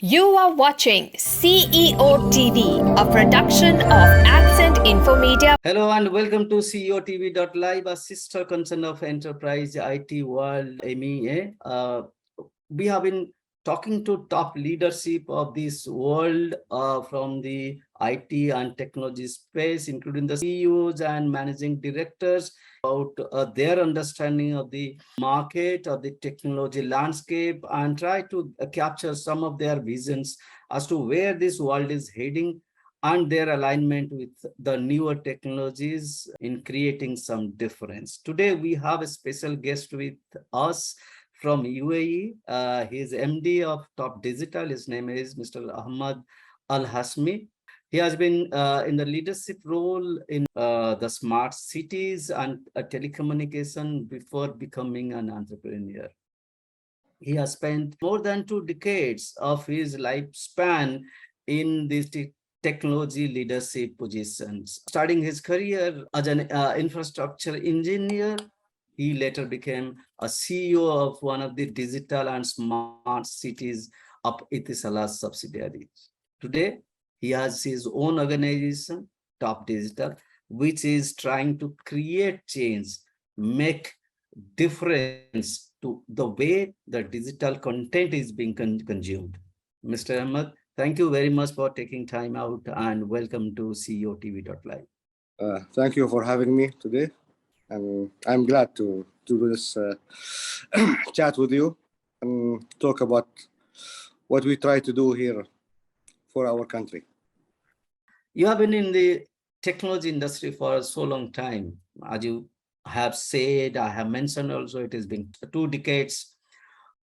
You are watching CEO TV, a production of Accent Infomedia. Hello and welcome to CEOTV.live, a sister concern of enterprise IT world, MEA. We have been talking to top leadership of this world from the IT and technology space, including the CEOs and managing directors, about their understanding of the market, of the technology landscape, and try to capture some of their visions as to where this world is heading and their alignment with the newer technologies in creating some difference. Today, we have a special guest with us from UAE. He's MD of Top Digital. His name is Mr. Ahmed Alhashimi. He has been in the leadership role in the smart cities and telecommunication before becoming an entrepreneur. He has spent more than 2 decades of his lifespan in these technology leadership positions. Starting his career as an infrastructure engineer, he later became a CEO of one of the digital and smart cities of Etisalat's subsidiaries. Today, he has his own organization, Top Digital, which is trying to create change, make difference to the way the digital content is being consumed. Mr. Ahmed, thank you very much for taking time out and welcome to CEOTV.live. Thank you for having me today. I'm glad to do this chat with you and talk about what we try to do here for our country. You have been in the technology industry for so long time. As you have said, I have mentioned also, it has been 2 decades.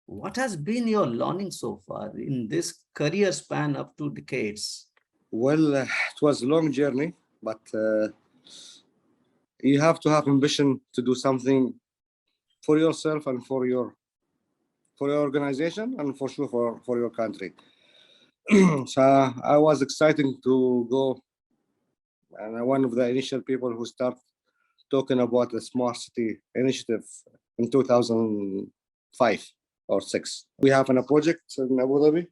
What has been your learning so far in this career span of 2 decades? Well, it was a long journey, but you have to have ambition to do something for yourself and for your organization and for sure for your country. So I was excited to go, and I'm one of the initial people who start talking about the smart city initiative in 2005 or 6. We have a project in Abu Dhabi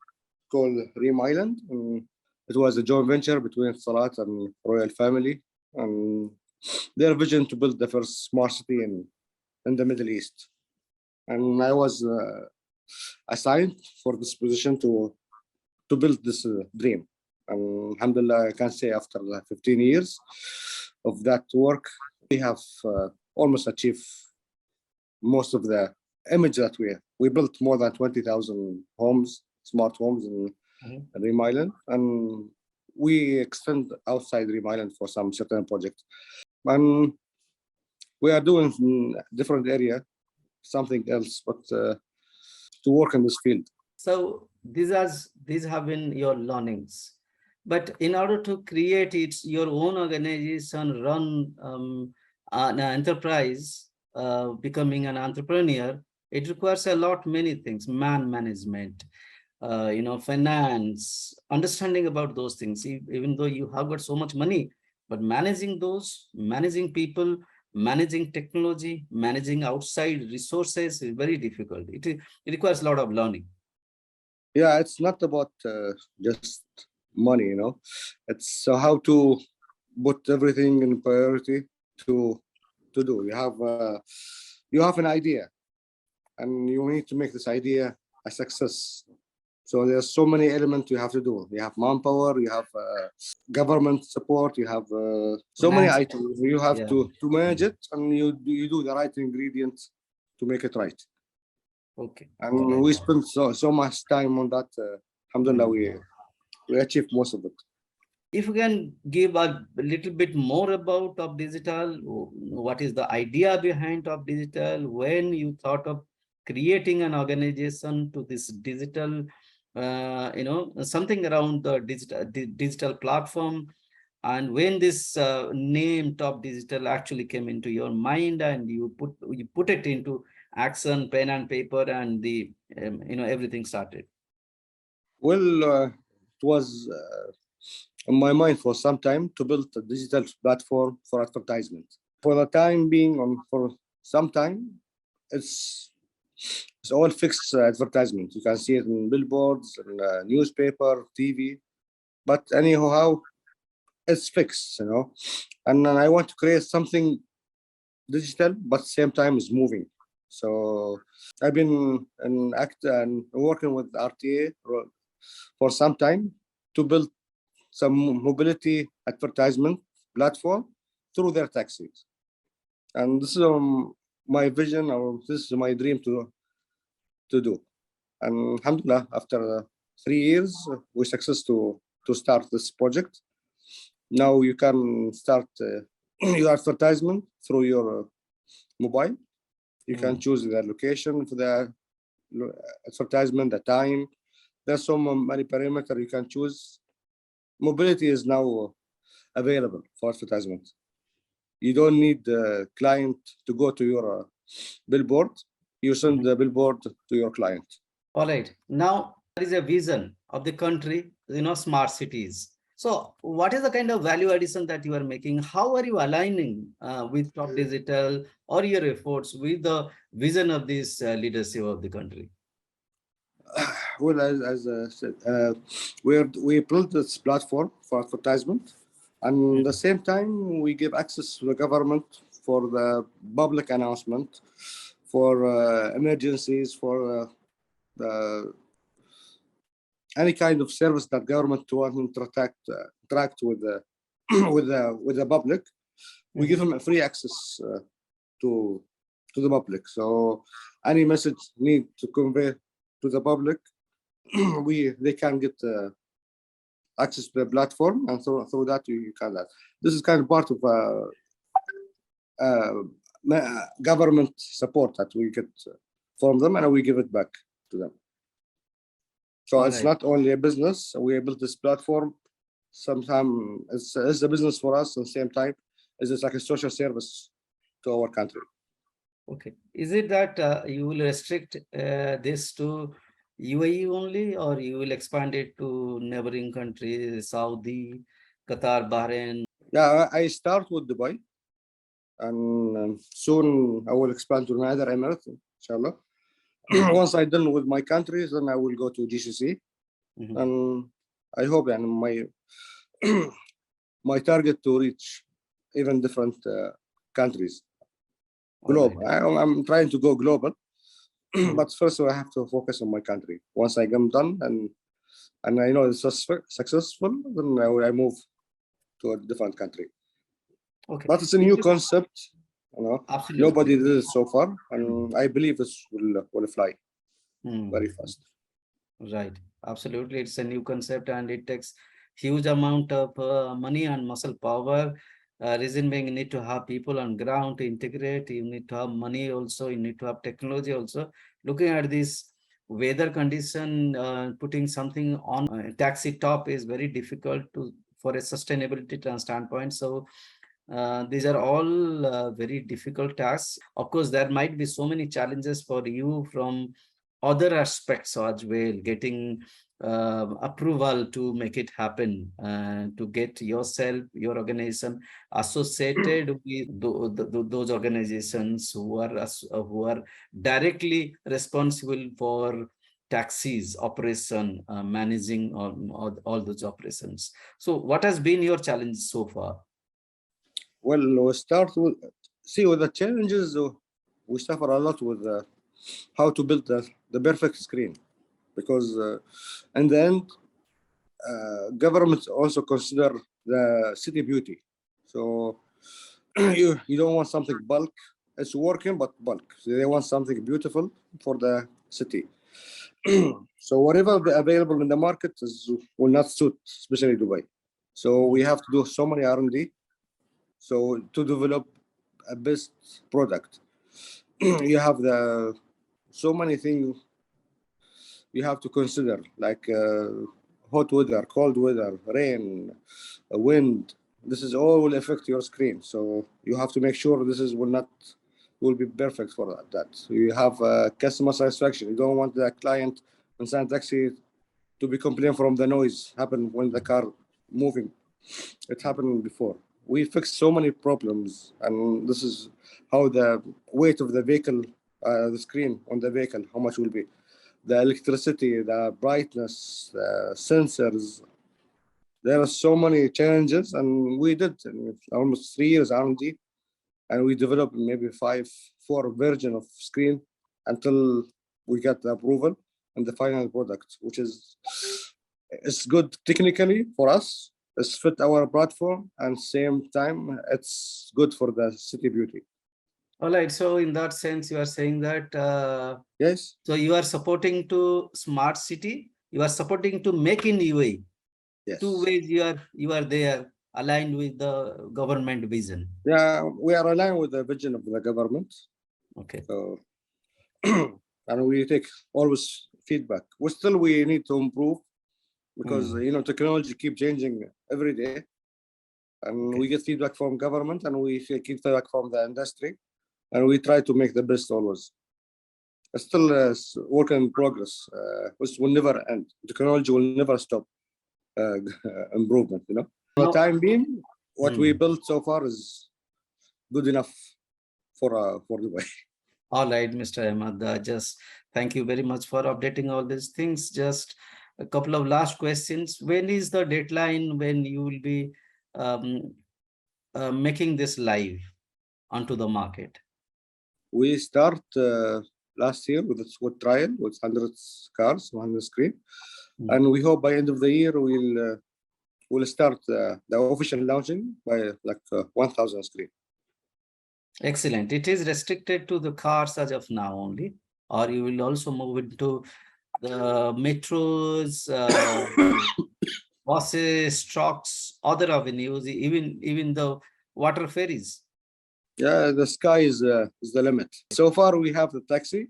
called Reem Island, and it was a joint venture between Salat and royal family, and their vision to build the first smart city in the Middle East. And I was assigned for this position to build this dream. And alhamdulillah, I can say after 15 years of that work, we have almost achieved most of the image that we built more than 20,000 homes, smart homes in Reem Island, and we extend outside Reem Island for some certain projects. And we are doing in different area, something else, but to work in this field. So these have been your learnings. But in order to create your own organization, run an enterprise, becoming an entrepreneur, it requires a lot many things: man management, finance, understanding about those things. Even though you have got so much money, but managing people, managing technology, managing outside resources is very difficult. It requires a lot of learning. Yeah, it's not about just money, it's how to put everything in priority to do. You have an idea, and you need to make this idea a success. So there's so many elements you have to do. You have manpower, you have government support, you have so many items. You have to manage it, and you do the right ingredients to make it right. Okay. And we spent so much time on that. Alhamdulillah, we achieved most of it. If you can give a little bit more about Top Digital, what is the idea behind Top Digital? When you thought of creating an organization to this digital, something around the digital platform, and when this name Top Digital actually came into your mind, and you put it into action, pen and paper, and everything started. Well, it was in my mind for some time to build a digital platform for advertisement. For the time being, for some time, it's it's all fixed advertisement. You can see it in billboards, in newspaper, TV. But anyhow, it's fixed, you know. And then I want to create something digital, but same time is moving. So I've been in act and working with RTA for some time to build some mobility advertisement platform through their taxis. And this is my vision, or this is my dream to do. And alhamdulillah, after 3 years, we success to start this project. Now you can start your advertisement through your mobile. You can choose the location for the advertisement, the time. There's so many parameters you can choose. Mobility is now available for advertisement. You don't need the client to go to your billboard. You send the billboard to your client. All right. Now there is a vision of the country, smart cities. So what is the kind of value addition that you are making? How are you aligning with Top Digital or your efforts with the vision of this leadership of the country? Well, as I said, we built this platform for advertisement, and at the same time, we give access to the government for the public announcement, for emergencies, for any kind of service that government want to interact with the with the public. We give them a free access to the public. So any message need to convey to the public, they can get access to the platform, and through that you can that. This is kind of part of government support that we get from them, and we give it back to them. So All it's right. not only a business. We built this platform. Sometimes it's a business for us, and same time it's like a social service to our country. Okay. Is it that you will restrict this to UAE only, or you will expand it to neighboring countries, Saudi, Qatar, Bahrain? Yeah, I start with Dubai, and soon I will expand to another Emirates, inshallah. Once I'm done with my countries, then I will go to GCC, and I hope and my target to reach even different countries. Global. Right. I'm trying to go global, but first I have to focus on my country. Once I am done and I know it's successful, then I move to a different country. Okay. But it's a new concept, you know. Absolutely. Nobody did it so far, and I believe this will fly very fast. Right. Absolutely. It's a new concept, and it takes huge amount of money and muscle power. Reason being, you need to have people on ground to integrate. You need to have money also. You need to have technology also. Looking at this weather condition, putting something on taxi top is very difficult for a sustainability standpoint. So these are all very difficult tasks. Of course, there might be so many challenges for you from other aspects as well, getting approval to make it happen, to get yourself, your organization associated with those organizations who are directly responsible for taxis operation, managing all those operations. So what has been your challenge so far? Well, we start with the challenges. We suffer a lot with how to build the perfect screen, because in the end, governments also consider the city beauty. So you don't want something bulk. It's working, but bulk. So they want something beautiful for the city. So whatever available in the market will not suit, especially Dubai. So we have to do so many R&D. So to develop a best product, you have so many things you have to consider, like hot weather, cold weather, rain, wind. This is all will affect your screen. So you have to make sure will be perfect for that. So you have customer satisfaction. You don't want the client inside taxi to be complaining from the noise happen when the car moving. It happened before. We fixed so many problems, and this is how the weight of the vehicle the screen on the vehicle, how much will be. The electricity, the brightness, the sensors. There are so many challenges, and we did almost 3 years R&D, and we developed maybe 4 version of screen until we got the approval and the final product, which is good technically for us. It's fit our platform, and same time it's good for the city beauty. All right. So in that sense, you are saying that Yes. so you are supporting to smart city. You are supporting to make in UAE. Yes. 2 ways you are there aligned with the government vision. Yeah, we are aligned with the vision of the government. Okay. So, and we take always feedback. We need to improve because technology keep changing every day, and we get feedback from government, and we get feedback from the industry, and we try to make the best always. It's still a work in progress, which will never end. Technology will never stop improvement. For the time being, what we built so far is good enough for Dubai. All right, Mr. Ahmed, just thank you very much for updating all these things. Just a couple of last questions. When is the deadline when you will be making this live onto the market? We start last year with trial with 100 cars, 100 screen, and we hope by end of the year we'll start the official launching by like 1,000 screen. Excellent. It is restricted to the cars as of now only, or you will also move into the metros, buses, trucks, other avenues, even the water ferries. Yeah, the sky is the limit. So far, we have the taxi.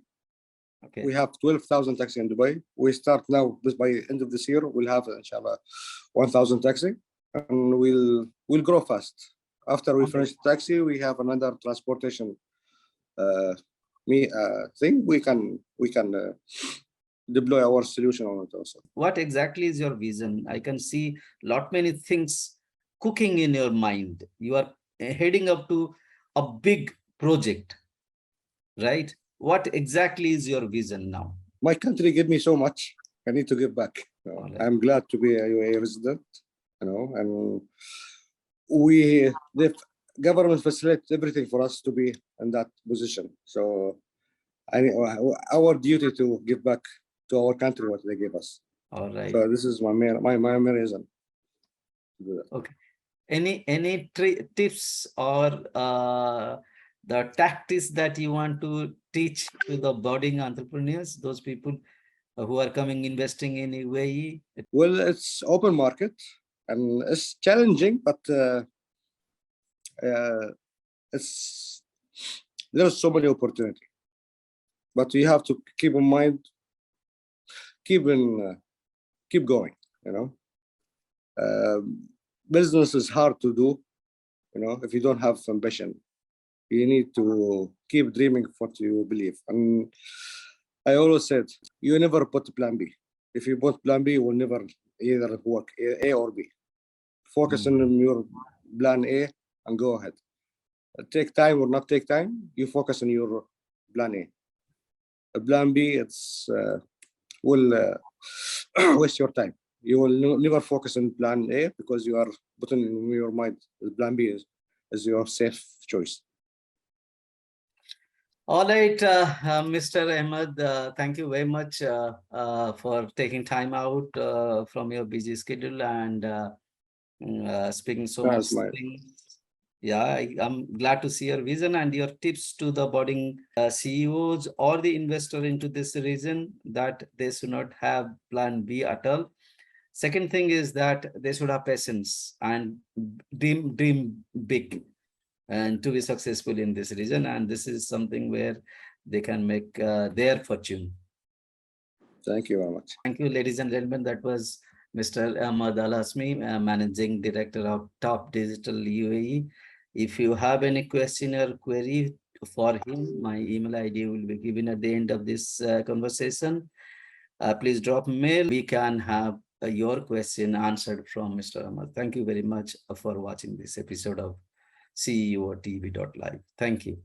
Okay. We have 12,000 taxi in Dubai. We start now. By end of this year, we'll have inshallah 1,000 taxi, and we'll grow fast. After we finish the taxi, we have another transportation thing. We can deploy our solution on it also. What exactly is your vision? I can see many things cooking in your mind. You are heading up to a big project, right? What exactly is your vision now? My country gave me so much. I need to give back. I'm glad to be a UAE resident, and the government facilitates everything for us to be in that position. So our duty to give back to our country what they gave us. All right. So this is my main reason. Okay. Any tips or the tactics that you want to teach to the budding entrepreneurs, those people who are investing in UAE? Well, it's open market and it's challenging, but there's so many opportunity. But you have to keep in mind, keep going. Business is hard to do, if you don't have ambition. You need to keep dreaming what you believe. And I always said, you never put plan B. If you put plan B, it will never either work, A or B. Focus on your plan A and go ahead. Take time or not take time, you focus on your plan A. Plan B, will waste your time. You will never focus on plan A because you are putting in your mind plan B is your safe choice. All right, Mr. Ahmed, thank you very much for taking time out from your busy schedule and speaking so much things. Yeah, I'm glad to see your vision and your tips to the budding CEOs or the investor into this region, that they should not have plan B at all. Second thing is that they should have patience and dream big and to be successful in this region. And this is something where they can make their fortune. Thank you very much. Thank you, ladies and gentlemen. That was Mr. Ahmed Alhashimi, Managing Director of Top Digital UAE. If you have any question or query for him, my email ID will be given at the end of this conversation. Please drop mail. We can have your question answered from Mr. Ahmed. Thank you very much for watching this episode of CEO TV.live. Thank you.